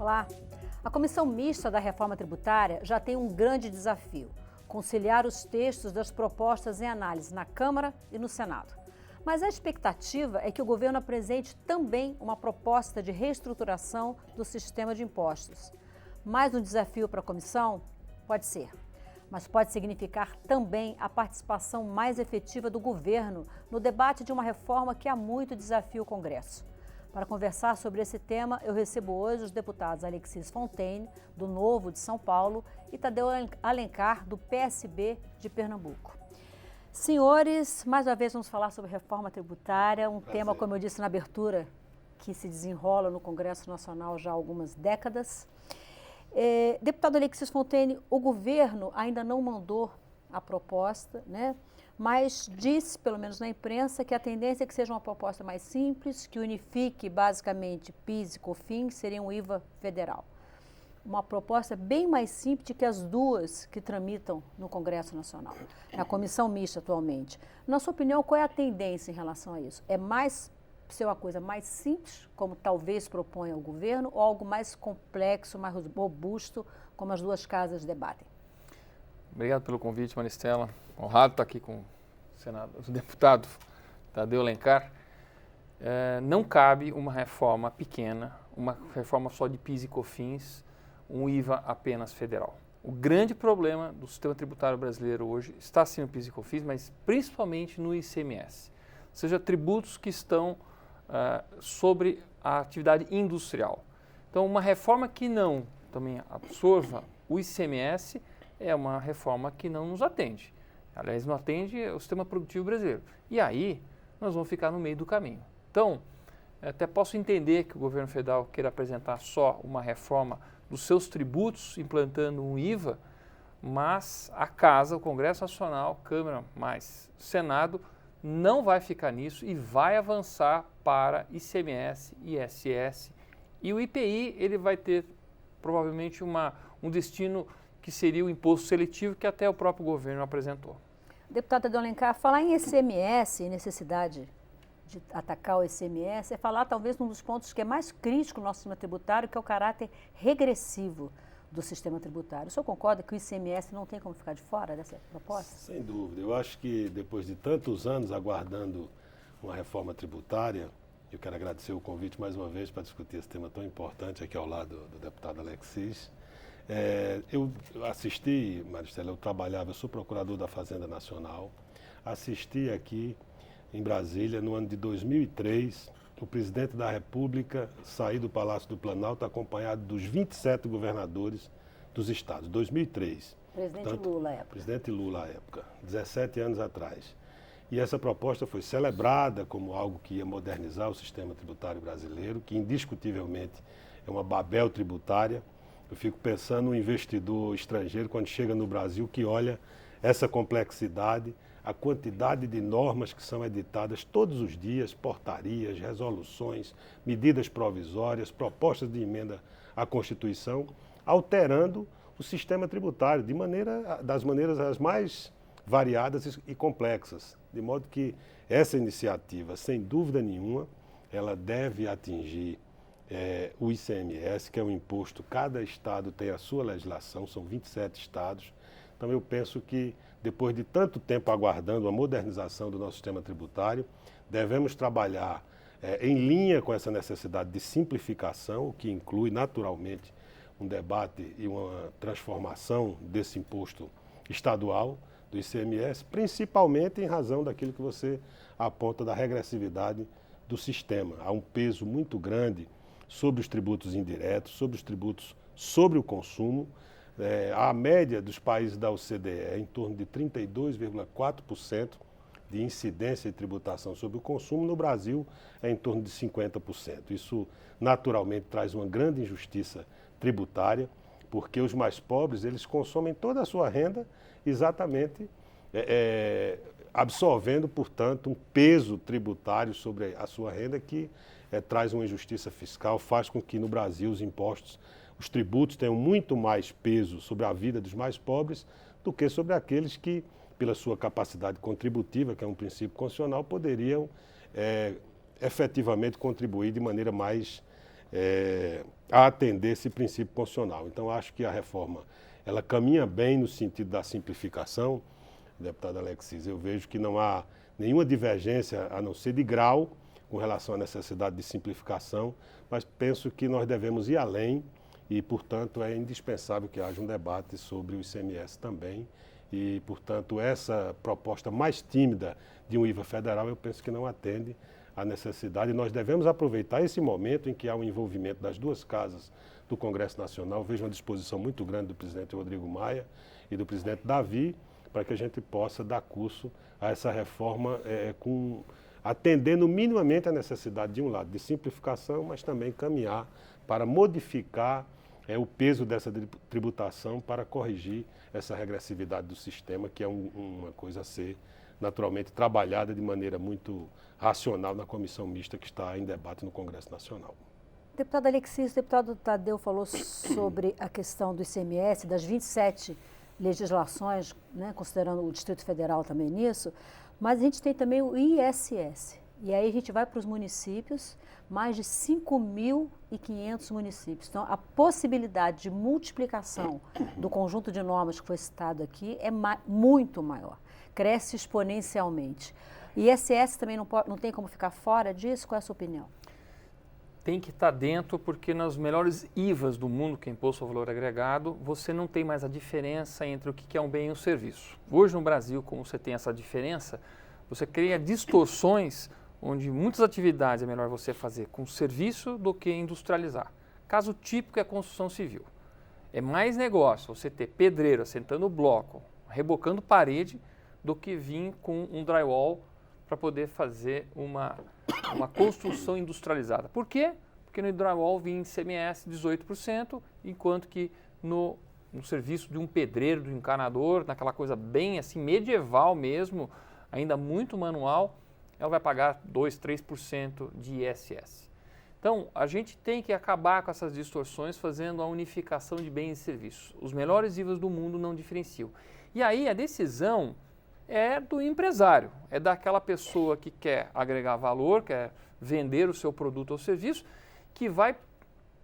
Olá. A Comissão Mista da Reforma Tributária já tem um grande desafio: conciliar os textos das propostas em análise na Câmara e no Senado. Mas a expectativa é que o governo apresente também uma proposta de reestruturação do sistema de impostos. Mais um desafio para a comissão? Pode ser. Mas pode significar também a participação mais efetiva do governo no debate de uma reforma que há muito desafia o Congresso. Para conversar sobre esse tema, eu recebo hoje os deputados Alexis Fontaine, do Novo de São Paulo, e Tadeu Alencar, do PSB de Pernambuco. Senhores, mais uma vez vamos falar sobre reforma tributária, tema, como eu disse na abertura, que se desenrola no Congresso Nacional já há algumas décadas. Deputado Alexis Fontaine, o governo ainda não mandou a proposta, né? Mas disse, pelo menos na imprensa, que a tendência é que seja uma proposta mais simples, que unifique basicamente PIS e COFINS, seria um IVA federal. Uma proposta bem mais simples que as duas que tramitam no Congresso Nacional, na Comissão Mista atualmente. Na sua opinião, qual é a tendência em relação a isso? É mais ser uma coisa mais simples, como talvez proponha o governo, ou algo mais complexo, mais robusto, como as duas casas debatem? Obrigado pelo convite, Maristela. Honrado estar aqui com o deputado Tadeu Alencar. Não cabe uma reforma pequena, uma reforma só de PIS e COFINS, um IVA apenas federal. O grande problema do sistema tributário brasileiro hoje está sim no PIS e COFINS, mas principalmente no ICMS, ou seja, tributos que estão sobre a atividade industrial. Então, uma reforma que não também absorva o ICMS é uma reforma que não nos atende. Aliás, não atende o sistema produtivo brasileiro. E aí, nós vamos ficar no meio do caminho. Então, até posso entender que o governo federal queira apresentar só uma reforma dos seus tributos, implantando um IVA, mas a Casa, o Congresso Nacional, Câmara mais Senado, não vai ficar nisso e vai avançar para ICMS, ISS. E o IPI, ele vai ter provavelmente um destino que seria o imposto seletivo que até o próprio governo apresentou. Deputada Tadeu Alencar, falar em ICMS e necessidade de atacar o ICMS é falar talvez um dos pontos que é mais crítico no nosso sistema tributário, que é o caráter regressivo do sistema tributário. O senhor concorda que o ICMS não tem como ficar de fora dessa proposta? Sem dúvida. Eu acho que depois de tantos anos aguardando uma reforma tributária, eu quero agradecer o convite mais uma vez para discutir esse tema tão importante aqui ao lado do deputado Alexis. Eu assisti, Maristela, eu sou procurador da Fazenda Nacional, assisti aqui em Brasília no ano de 2003, o presidente da República sair do Palácio do Planalto acompanhado dos 27 governadores dos estados, 2003. Presidente Lula à época, 17 anos atrás. E essa proposta foi celebrada como algo que ia modernizar o sistema tributário brasileiro, que indiscutivelmente é uma Babel tributária. Eu fico pensando no investidor estrangeiro, quando chega no Brasil, que olha essa complexidade, a quantidade de normas que são editadas todos os dias, portarias, resoluções, medidas provisórias, propostas de emenda à Constituição, alterando o sistema tributário das maneiras as mais variadas e complexas. De modo que essa iniciativa, sem dúvida nenhuma, ela deve atingir o ICMS, que é um imposto, cada estado tem a sua legislação, são 27 estados. Então eu penso que depois de tanto tempo aguardando a modernização do nosso sistema tributário, devemos trabalhar em linha com essa necessidade de simplificação, o que inclui naturalmente um debate e uma transformação desse imposto estadual, do ICMS, principalmente em razão daquilo que você aponta da regressividade do sistema. Há um peso muito grande sobre os tributos indiretos, sobre os tributos sobre o consumo. A média dos países da OCDE é em torno de 32,4% de incidência de tributação sobre o consumo. No Brasil é em torno de 50%. Isso naturalmente traz uma grande injustiça tributária, porque os mais pobres eles consomem toda a sua renda exatamente absorvendo, portanto, um peso tributário sobre a sua renda que traz uma injustiça fiscal, faz com que no Brasil os impostos, os tributos tenham muito mais peso sobre a vida dos mais pobres do que sobre aqueles que, pela sua capacidade contributiva, que é um princípio constitucional, poderiam efetivamente contribuir de maneira mais a atender esse princípio constitucional. Então, acho que a reforma ela caminha bem no sentido da simplificação, deputado Alexis. Eu vejo que não há nenhuma divergência, a não ser de grau, com relação à necessidade de simplificação, mas penso que nós devemos ir além e, portanto, é indispensável que haja um debate sobre o ICMS também. E, portanto, essa proposta mais tímida de um IVA federal, eu penso que não atende à necessidade. E nós devemos aproveitar esse momento em que há um envolvimento das duas casas do Congresso Nacional. Vejo uma disposição muito grande do presidente Rodrigo Maia e do presidente Davi, para que a gente possa dar curso a essa reforma atendendo minimamente a necessidade, de um lado, de simplificação, mas também caminhar para modificar o peso dessa tributação para corrigir essa regressividade do sistema, que é uma coisa a ser naturalmente trabalhada de maneira muito racional na comissão mista que está em debate no Congresso Nacional. Deputado Alexis, o deputado Tadeu falou sobre a questão do ICMS, das 27 legislações, né, considerando o Distrito Federal também nisso, mas a gente tem também o ISS. E aí a gente vai para os municípios, mais de 5.500 municípios. Então, a possibilidade de multiplicação do conjunto de normas que foi citado aqui é muito maior, cresce exponencialmente. E ISS também não tem como ficar fora disso? Qual é a sua opinião? Tem que estar dentro, porque nas melhores IVAs do mundo, que é Imposto ao Valor Agregado, você não tem mais a diferença entre o que é um bem e um serviço. Hoje no Brasil, como você tem essa diferença, você cria distorções onde muitas atividades é melhor você fazer com serviço do que industrializar. Caso típico é a construção civil. É mais negócio você ter pedreiro assentando bloco, rebocando parede, do que vir com um drywall para poder fazer uma construção industrializada. Por quê? Porque no drywall vinha ICMS 18%, enquanto que no serviço de um pedreiro, de um encanador, naquela coisa bem assim medieval mesmo, ainda muito manual, ela vai pagar 2%, 3% de ISS. Então, a gente tem que acabar com essas distorções fazendo a unificação de bens e serviços. Os melhores IVAs do mundo não diferenciam. E aí a decisão é do empresário, é daquela pessoa que quer agregar valor, quer vender o seu produto ou serviço, que vai,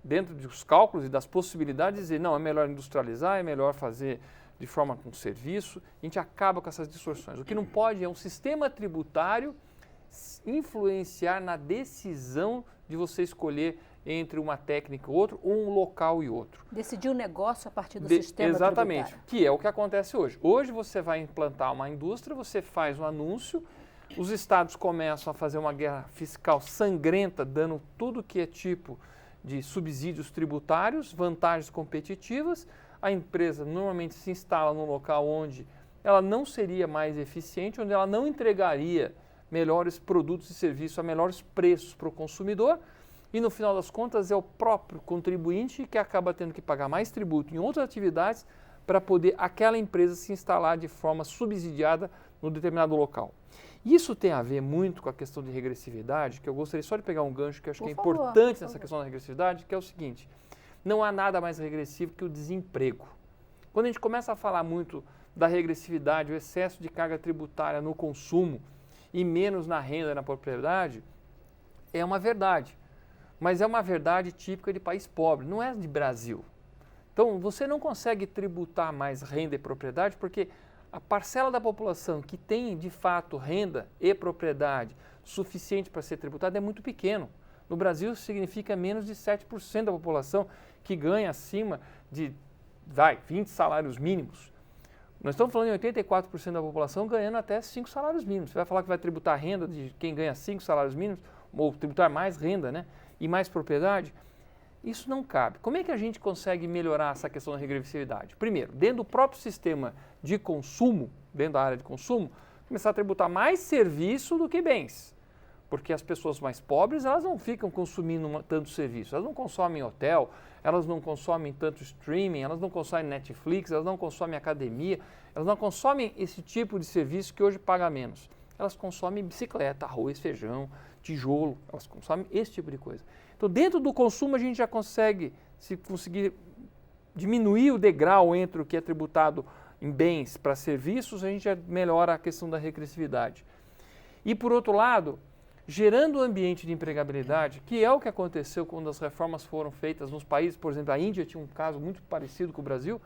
dentro dos cálculos e das possibilidades, dizer, não, é melhor industrializar, é melhor fazer de forma com serviço. A gente acaba com essas distorções. O que não pode é um sistema tributário influenciar na decisão de você escolher entre uma técnica e outra, ou um local e outro. Decidir o negócio a partir do sistema exatamente, tributário. Que é o que acontece hoje. Hoje você vai implantar uma indústria, você faz um anúncio, os estados começam a fazer uma guerra fiscal sangrenta, dando tudo que é tipo de subsídios tributários, vantagens competitivas. A empresa normalmente se instala num local onde ela não seria mais eficiente, onde ela não entregaria melhores produtos e serviços a melhores preços para o consumidor, e no final das contas é o próprio contribuinte que acaba tendo que pagar mais tributo em outras atividades para poder aquela empresa se instalar de forma subsidiada no determinado local. Isso tem a ver muito com a questão de regressividade, que eu gostaria só de pegar um gancho que eu acho que é importante nessa questão da regressividade, que é o seguinte: não há nada mais regressivo que o desemprego. Quando a gente começa a falar muito da regressividade, o excesso de carga tributária no consumo e menos na renda e na propriedade, é uma verdade. Mas é uma verdade típica de país pobre, não é de Brasil. Então, você não consegue tributar mais renda e propriedade porque a parcela da população que tem, de fato, renda e propriedade suficiente para ser tributada é muito pequeno. No Brasil, significa menos de 7% da população que ganha acima de 20 salários mínimos. Nós estamos falando em 84% da população ganhando até 5 salários mínimos. Você vai falar que vai tributar a renda de quem ganha 5 salários mínimos, ou tributar mais renda, né? E mais propriedade? Isso não cabe. Como é que a gente consegue melhorar essa questão da regressividade? Primeiro, dentro do próprio sistema de consumo, dentro da área de consumo, começar a tributar mais serviço do que bens. Porque as pessoas mais pobres, elas não ficam consumindo tanto serviço. Elas não consomem hotel, elas não consomem tanto streaming, elas não consomem Netflix, elas não consomem academia, elas não consomem esse tipo de serviço que hoje paga menos. Elas consomem bicicleta, arroz, feijão, tijolo, elas consomem esse tipo de coisa. Então, dentro do consumo, a gente já conseguir diminuir o degrau entre o que é tributado em bens para serviços, a gente já melhora a questão da regressividade. E, por outro lado, gerando um ambiente de empregabilidade, que é o que aconteceu quando as reformas foram feitas nos países, por exemplo, a Índia tinha um caso muito parecido com o Brasil,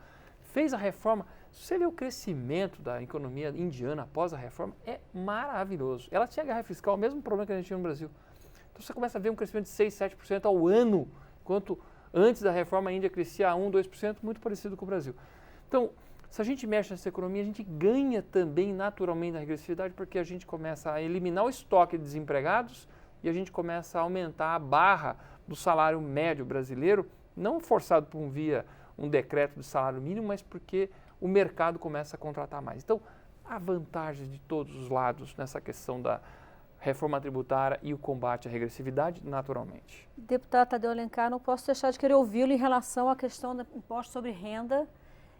fez a reforma. Se você vê o crescimento da economia indiana após a reforma, é maravilhoso. Ela tinha guerra fiscal, o mesmo problema que a gente tinha no Brasil. Então você começa a ver um crescimento de 6, 7% ao ano, enquanto antes da reforma a Índia crescia a 1, 2%, muito parecido com o Brasil. Então, se a gente mexe nessa economia, a gente ganha também naturalmente na regressividade, porque a gente começa a eliminar o estoque de desempregados e a gente começa a aumentar a barra do salário médio brasileiro, não forçado por um decreto de salário mínimo, mas porque o mercado começa a contratar mais. Então, há vantagens de todos os lados nessa questão da reforma tributária e o combate à regressividade, naturalmente. Deputado Tadeu Alencar, não posso deixar de querer ouvi-lo em relação à questão do imposto sobre renda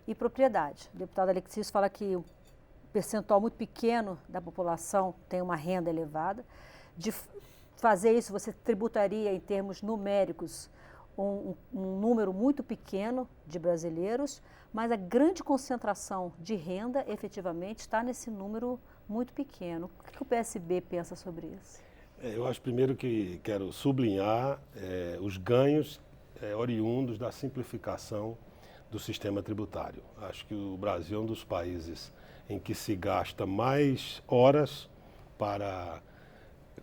e propriedade. O deputado Alexis fala que um percentual muito pequeno da população tem uma renda elevada. De fazer isso, você tributaria, em termos numéricos, um número muito pequeno de brasileiros, mas a grande concentração de renda, efetivamente, está nesse número muito pequeno. O que o PSB pensa sobre isso? Eu acho primeiro que quero sublinhar os ganhos oriundos da simplificação do sistema tributário. Acho que o Brasil é um dos países em que se gasta mais horas para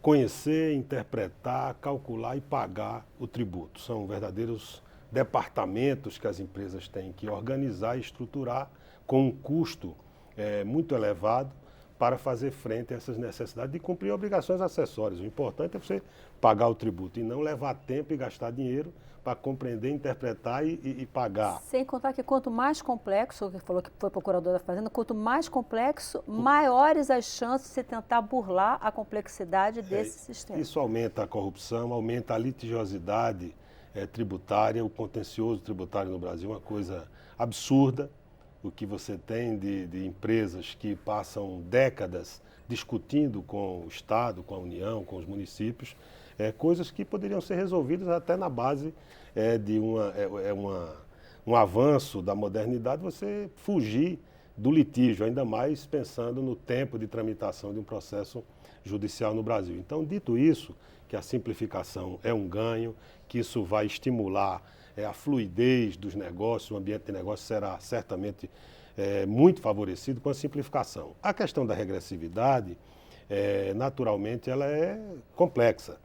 conhecer, interpretar, calcular e pagar o tributo. São verdadeiros departamentos que as empresas têm que organizar e estruturar com um custo muito elevado para fazer frente a essas necessidades de cumprir obrigações acessórias. O importante é você pagar o tributo e não levar tempo e gastar dinheiro para compreender, interpretar e pagar. Sem contar que quanto mais complexo, que falou que foi procurador da Fazenda, quanto mais complexo, maiores as chances de você tentar burlar a complexidade desse sistema. Isso aumenta a corrupção, aumenta a litigiosidade tributária, o contencioso tributário no Brasil é uma coisa absurda. O que você tem de empresas que passam décadas discutindo com o Estado, com a União, com os municípios, coisas que poderiam ser resolvidas até na base de um avanço da modernidade, você fugir do litígio, ainda mais pensando no tempo de tramitação de um processo judicial no Brasil. Então, dito isso, que a simplificação é um ganho, que isso vai estimular a fluidez dos negócios, o ambiente de negócio será certamente muito favorecido com a simplificação. A questão da regressividade, naturalmente, ela é complexa.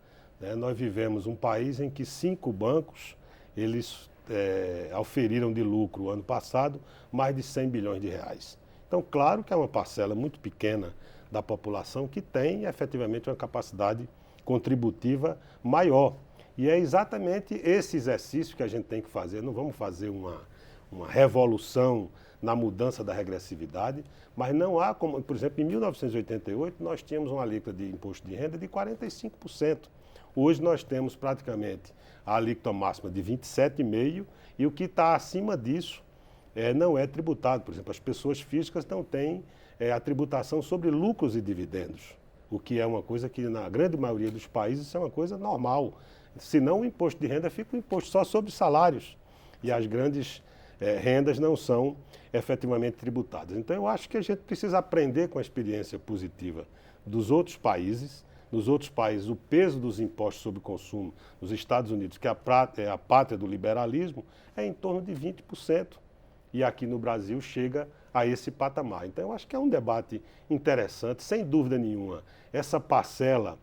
Nós vivemos um país em que 5 bancos, eles auferiram de lucro ano passado mais de 100 bilhões de reais. Então, claro que é uma parcela muito pequena da população que tem efetivamente uma capacidade contributiva maior. E é exatamente esse exercício que a gente tem que fazer. Não vamos fazer uma revolução na mudança da regressividade, mas não há como, por exemplo, em 1988 nós tínhamos uma alíquota de imposto de renda de 45%. Hoje nós temos praticamente a alíquota máxima de 27,5% e o que está acima disso não é tributado. Por exemplo, as pessoas físicas não têm a tributação sobre lucros e dividendos, o que é uma coisa que na grande maioria dos países é uma coisa normal. Se não, o imposto de renda fica um imposto só sobre salários e as grandes rendas não são efetivamente tributadas. Então eu acho que a gente precisa aprender com a experiência positiva dos outros países. Nos outros países, o peso dos impostos sobre consumo, nos Estados Unidos, que é a pátria do liberalismo, é em torno de 20%. E aqui no Brasil chega a esse patamar. Então eu acho que é um debate interessante, sem dúvida nenhuma. Essa parcela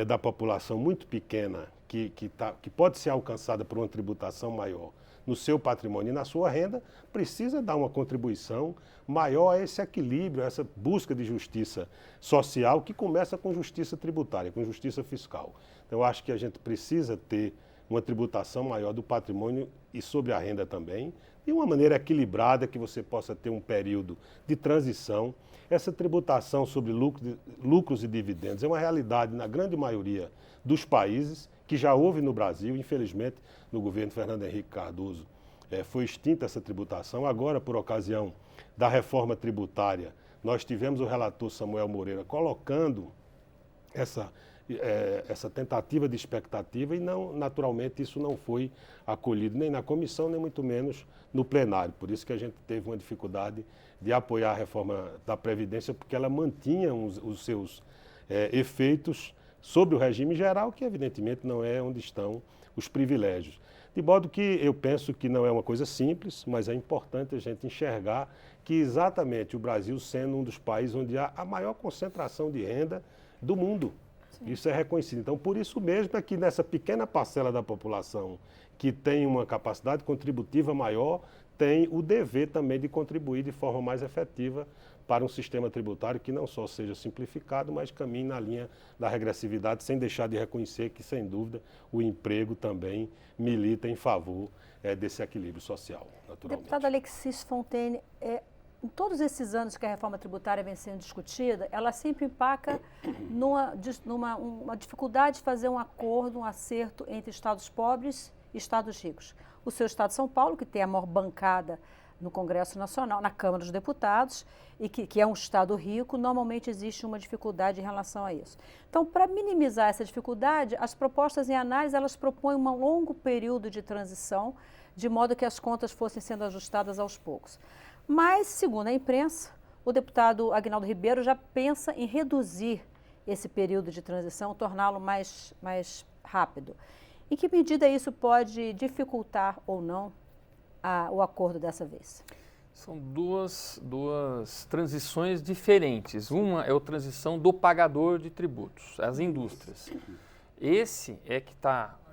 da população muito pequena, que pode ser alcançada por uma tributação maior no seu patrimônio e na sua renda, precisa dar uma contribuição maior a esse equilíbrio, a essa busca de justiça social que começa com justiça tributária, com justiça fiscal. Então, eu acho que a gente precisa ter uma tributação maior do patrimônio e sobre a renda também, de uma maneira equilibrada, que você possa ter um período de transição. Essa tributação sobre lucros e dividendos é uma realidade na grande maioria dos países, que já houve no Brasil. Infelizmente, no governo Fernando Henrique Cardoso, foi extinta essa tributação. Agora, por ocasião da reforma tributária, nós tivemos o relator Samuel Moreira colocando essa tentativa de expectativa e, naturalmente, isso não foi acolhido nem na comissão, nem muito menos no plenário. Por isso que a gente teve uma dificuldade de apoiar a reforma da Previdência, porque ela mantinha os seus efeitos sobre o regime geral, que evidentemente não é onde estão os privilégios. De modo que eu penso que não é uma coisa simples, mas é importante a gente enxergar que exatamente o Brasil sendo um dos países onde há a maior concentração de renda do mundo. Sim. Isso é reconhecido. Então, por isso mesmo é que nessa pequena parcela da população que tem uma capacidade contributiva maior, tem o dever também de contribuir de forma mais efetiva para um sistema tributário que não só seja simplificado, mas caminhe na linha da regressividade, sem deixar de reconhecer que, sem dúvida, o emprego também milita em favor desse equilíbrio social, naturalmente. Deputado Alexis Fontaine, em todos esses anos que a reforma tributária vem sendo discutida, ela sempre empaca numa dificuldade de fazer um acordo, um acerto entre estados pobres e estados ricos. O seu estado de São Paulo, que tem a maior bancada no Congresso Nacional, na Câmara dos Deputados, e que é um estado rico, normalmente existe uma dificuldade em relação a isso. Então, para minimizar essa dificuldade, as propostas em análise, elas propõem um longo período de transição, de modo que as contas fossem sendo ajustadas aos poucos. Mas, segundo a imprensa, o deputado Aguinaldo Ribeiro já pensa em reduzir esse período de transição, torná-lo mais rápido. Em que medida isso pode dificultar ou não o acordo dessa vez? São duas transições diferentes. Uma é a transição do pagador de tributos, as indústrias. Esse é que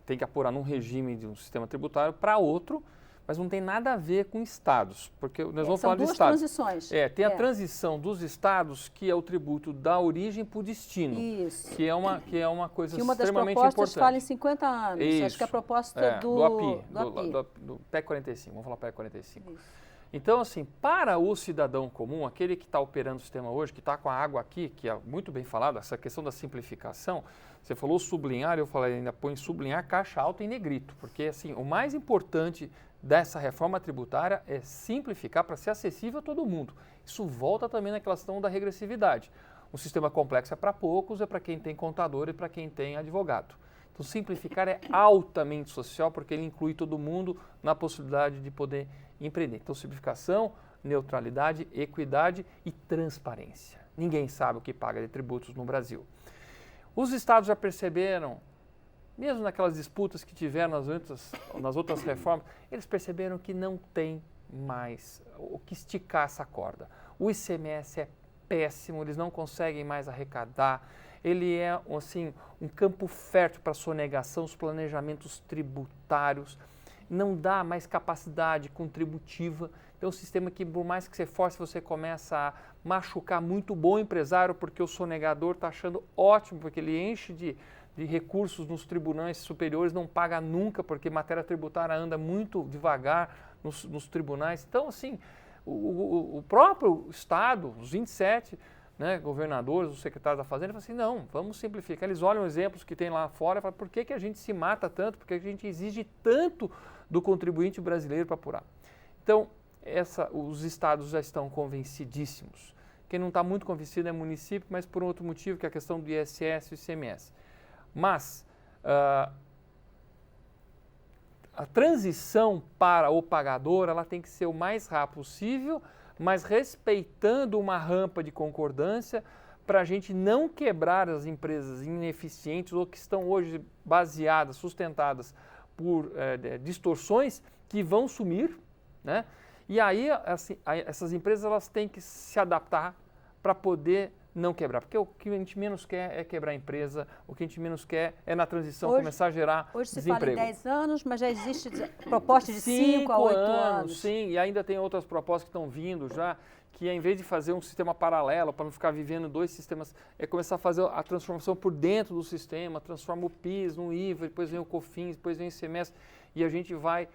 tem que apurar num regime de um sistema tributário para outro, mas não tem nada a ver com estados, porque nós vamos falar de estados. São duas transições. Tem a transição dos estados, que é o tributo da origem para o destino. Isso. Que é uma coisa extremamente importante. Que uma das propostas fala em 50 anos. Isso. Acho que a proposta do API. Do PEC 45. Vamos falar PEC 45. Isso. Então, assim, para o cidadão comum, aquele que está operando o sistema hoje, que está com a água aqui, que é muito bem falado, essa questão da simplificação, você falou sublinhar, eu falei ainda põe sublinhar caixa alta em negrito, porque assim, o mais importante dessa reforma tributária é simplificar para ser acessível a todo mundo. Isso volta também na questão da regressividade. Um sistema complexo é para poucos, é para quem tem contador e para quem tem advogado. Então, simplificar é altamente social, porque ele inclui todo mundo na possibilidade de poder empreender. Então, simplificação, neutralidade, equidade e transparência. Ninguém sabe o que paga de tributos no Brasil. Os estados já perceberam, mesmo naquelas disputas que tiveram nas outras reformas, eles perceberam que não tem mais o que esticar essa corda. O ICMS é péssimo, eles não conseguem mais arrecadar, ele é assim, um campo fértil para sonegação, os planejamentos tributários, não dá mais capacidade contributiva. Então, é um sistema que, por mais que você force, você começa a machucar muito bom empresário, porque o sonegador está achando ótimo, porque ele enche de recursos nos tribunais superiores, não paga nunca, porque matéria tributária anda muito devagar nos tribunais. Então, assim, o próprio Estado, os 27 governadores, os secretários da Fazenda, falam assim, não, vamos simplificar. Eles olham exemplos que tem lá fora e falam, por que a gente se mata tanto? Por que a gente exige tanto do contribuinte brasileiro para apurar? Então, os estados já estão convencidíssimos. Quem não está muito convencido é o município, mas por outro motivo, que é a questão do ISS e ICMS. Mas a transição para o pagador, ela tem que ser o mais rápido possível, mas respeitando uma rampa de concordância para a gente não quebrar as empresas ineficientes ou que estão hoje baseadas, sustentadas por distorções que vão sumir, né? E aí assim, essas empresas elas têm que se adaptar para poder não quebrar, porque o que a gente menos quer é quebrar a empresa, o que a gente menos quer é na transição começar a gerar desemprego. Hoje se fala em 10 anos, mas já existe proposta de 5 a 8 anos. Sim, e ainda tem outras propostas que estão vindo já, que em vez de fazer um sistema paralelo, para não ficar vivendo dois sistemas, é começar a fazer a transformação por dentro do sistema, transforma o PIS no IVA, depois vem o COFINS, depois vem o ICMS, e a gente vai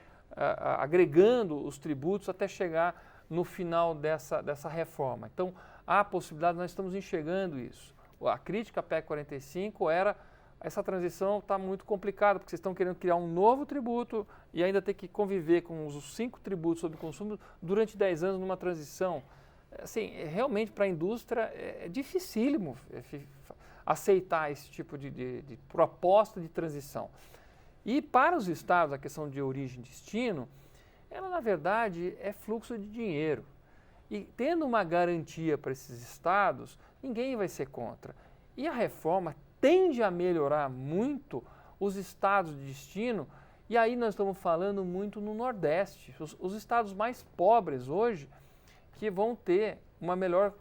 agregando os tributos até chegar no final dessa reforma. Então, há possibilidade, nós estamos enxergando isso. A crítica à PEC 45 era, essa transição está muito complicada, porque vocês estão querendo criar um novo tributo e ainda ter que conviver com os 5 tributos sobre consumo durante 10 anos numa transição. Assim, realmente para a indústria é dificílimo aceitar esse tipo de proposta de transição. E para os estados, a questão de origem e destino, ela na verdade é fluxo de dinheiro. E tendo uma garantia para esses estados, ninguém vai ser contra. E a reforma tende a melhorar muito os estados de destino, e aí nós estamos falando muito no Nordeste. Os estados mais pobres hoje que vão ter uma melhor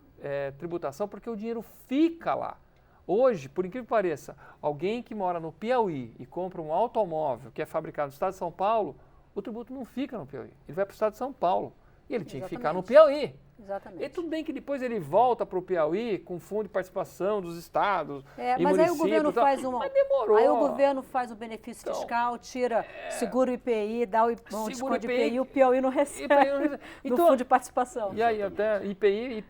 tributação porque o dinheiro fica lá. Hoje, por incrível que pareça, alguém que mora no Piauí e compra um automóvel que é fabricado no estado de São Paulo, o tributo não fica no Piauí, ele vai para o estado de São Paulo. E ele tinha que ficar no Piauí. Exatamente. E tudo bem que depois ele volta para o Piauí com fundo de participação dos estados e mas aí o governo tal. faz Mas demorou. Aí o governo faz um benefício fiscal, tira, segura o IPI, dá o desconto de IPI, o Piauí não recebe no fundo de participação. E aí até IPI,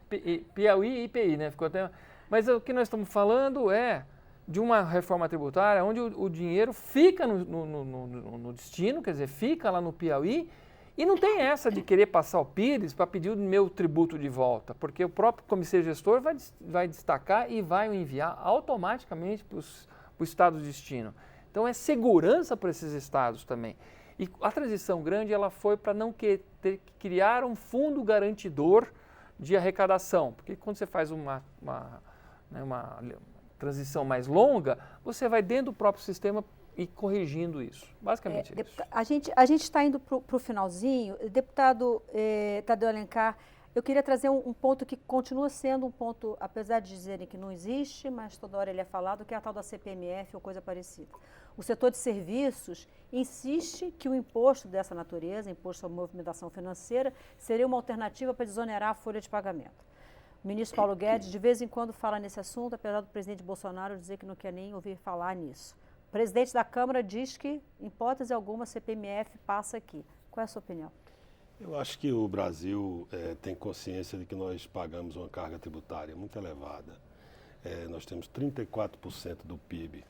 Piauí e IPI, né? Ficou até... Mas o que nós estamos falando é de uma reforma tributária onde o dinheiro fica no destino, quer dizer, fica lá no Piauí. E não tem essa de querer passar o Pires para pedir o meu tributo de volta, porque o próprio comitê gestor vai destacar e vai o enviar automaticamente para o estado de destino. Então é segurança para esses estados também. E a transição grande ela foi para não ter que criar um fundo garantidor de arrecadação, porque quando você faz uma transição mais longa, você vai dentro do próprio sistema e corrigindo isso. Basicamente é isso. A gente está indo para o finalzinho. Deputado Tadeu Alencar, eu queria trazer um ponto que continua sendo um ponto, apesar de dizerem que não existe, mas toda hora ele é falado, que é a tal da CPMF ou coisa parecida. O setor de serviços insiste que o imposto dessa natureza, imposto sobre movimentação financeira, seria uma alternativa para desonerar a folha de pagamento. O ministro Paulo Guedes, de vez em quando, fala nesse assunto, apesar do presidente Bolsonaro dizer que não quer nem ouvir falar nisso. O presidente da Câmara diz que, em hipótese alguma, a CPMF passa aqui. Qual é a sua opinião? Eu acho que o Brasil tem consciência de que nós pagamos uma carga tributária muito elevada. Nós temos 34% do PIB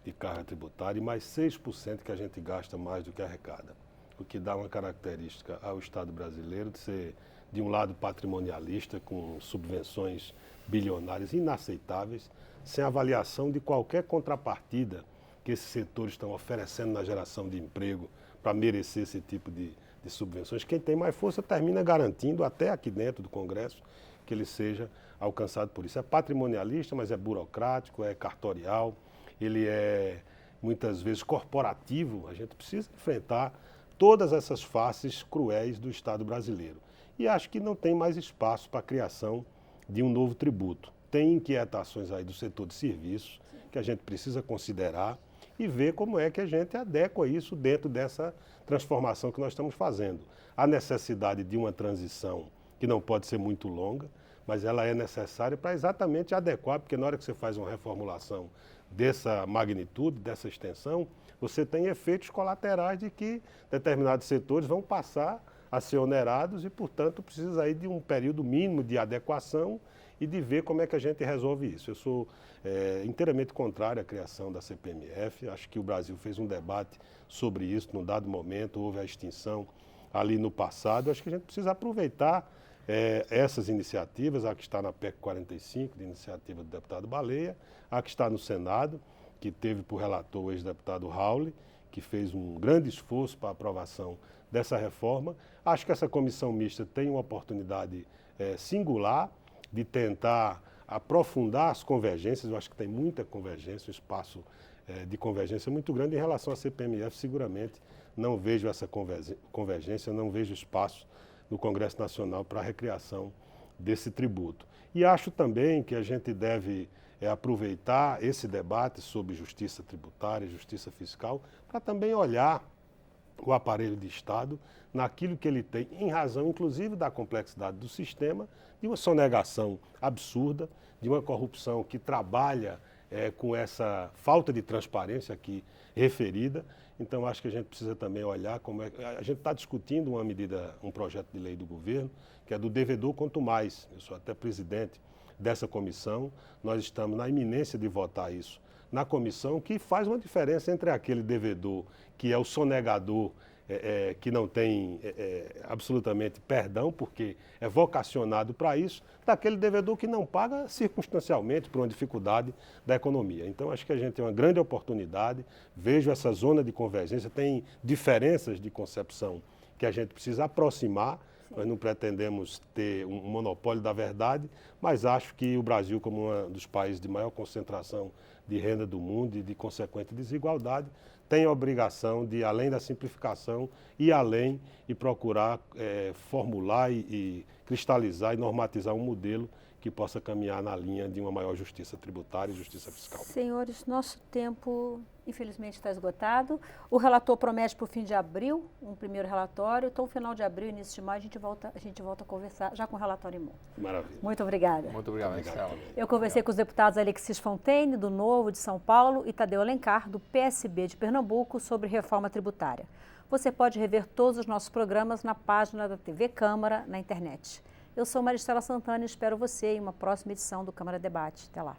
de carga tributária e mais 6% que a gente gasta mais do que arrecada. O que dá uma característica ao Estado brasileiro de ser, de um lado, patrimonialista, com subvenções bilionárias inaceitáveis, sem avaliação de qualquer contrapartida que esses setores estão oferecendo na geração de emprego para merecer esse tipo de subvenções. Quem tem mais força termina garantindo, até aqui dentro do Congresso, que ele seja alcançado por isso. É patrimonialista, mas é burocrático, é cartorial, ele é muitas vezes corporativo. A gente precisa enfrentar todas essas faces cruéis do Estado brasileiro. E acho que não tem mais espaço para a criação de um novo tributo. Tem inquietações aí do setor de serviços que a gente precisa considerar e ver como é que a gente adequa isso dentro dessa transformação que nós estamos fazendo. Há necessidade de uma transição que não pode ser muito longa, mas ela é necessária para exatamente adequar, porque na hora que você faz uma reformulação dessa magnitude, dessa extensão, você tem efeitos colaterais de que determinados setores vão passar a ser onerados e, portanto, precisa aí de um período mínimo de adequação e de ver como é que a gente resolve isso. Eu sou inteiramente contrário à criação da CPMF. Acho que o Brasil fez um debate sobre isso num dado momento, houve a extinção ali no passado. Acho que a gente precisa aproveitar essas iniciativas, a que está na PEC 45, de iniciativa do deputado Baleia, a que está no Senado, que teve por relator o ex-deputado Rauli, que fez um grande esforço para a aprovação dessa reforma. Acho que essa comissão mista tem uma oportunidade singular de tentar aprofundar as convergências. Eu acho que tem muita convergência, um espaço de convergência muito grande. Em relação à CPMF, seguramente não vejo essa convergência, não vejo espaço no Congresso Nacional para a recriação desse tributo. E acho também que a gente deve aproveitar esse debate sobre justiça tributária, justiça fiscal, para também olhar o aparelho de Estado naquilo que ele tem, em razão, inclusive, da complexidade do sistema, de uma sonegação absurda, de uma corrupção que trabalha com essa falta de transparência aqui referida. Então, acho que a gente precisa também olhar como é... A gente está discutindo uma medida, um projeto de lei do governo, que é do devedor quanto mais. Eu sou até presidente dessa comissão. Nós estamos na iminência de votar isso na comissão, que faz uma diferença entre aquele devedor que é o sonegador, que não tem absolutamente perdão, porque é vocacionado para isso, daquele devedor que não paga circunstancialmente por uma dificuldade da economia. Então, acho que a gente tem uma grande oportunidade, vejo essa zona de convergência, tem diferenças de concepção que a gente precisa aproximar. Nós não pretendemos ter um monopólio da verdade, mas acho que o Brasil, como um dos países de maior concentração de renda do mundo e de consequente desigualdade, tem a obrigação de, além da simplificação, ir além e procurar formular e cristalizar e normatizar um modelo que possa caminhar na linha de uma maior justiça tributária e justiça fiscal. Senhores, nosso tempo, infelizmente, está esgotado. O relator promete para o fim de abril um primeiro relatório. Então, final de abril, início de maio, a gente volta a conversar já com o relatório em mão. Maravilha. Muito obrigada. Muito obrigado, Maristela. Eu conversei com os deputados Alexis Fontaine, do Novo, de São Paulo, e Tadeu Alencar, do PSB de Pernambuco, sobre reforma tributária. Você pode rever todos os nossos programas na página da TV Câmara, na internet. Eu sou Maristela Santana e espero você em uma próxima edição do Câmara Debate. Até lá.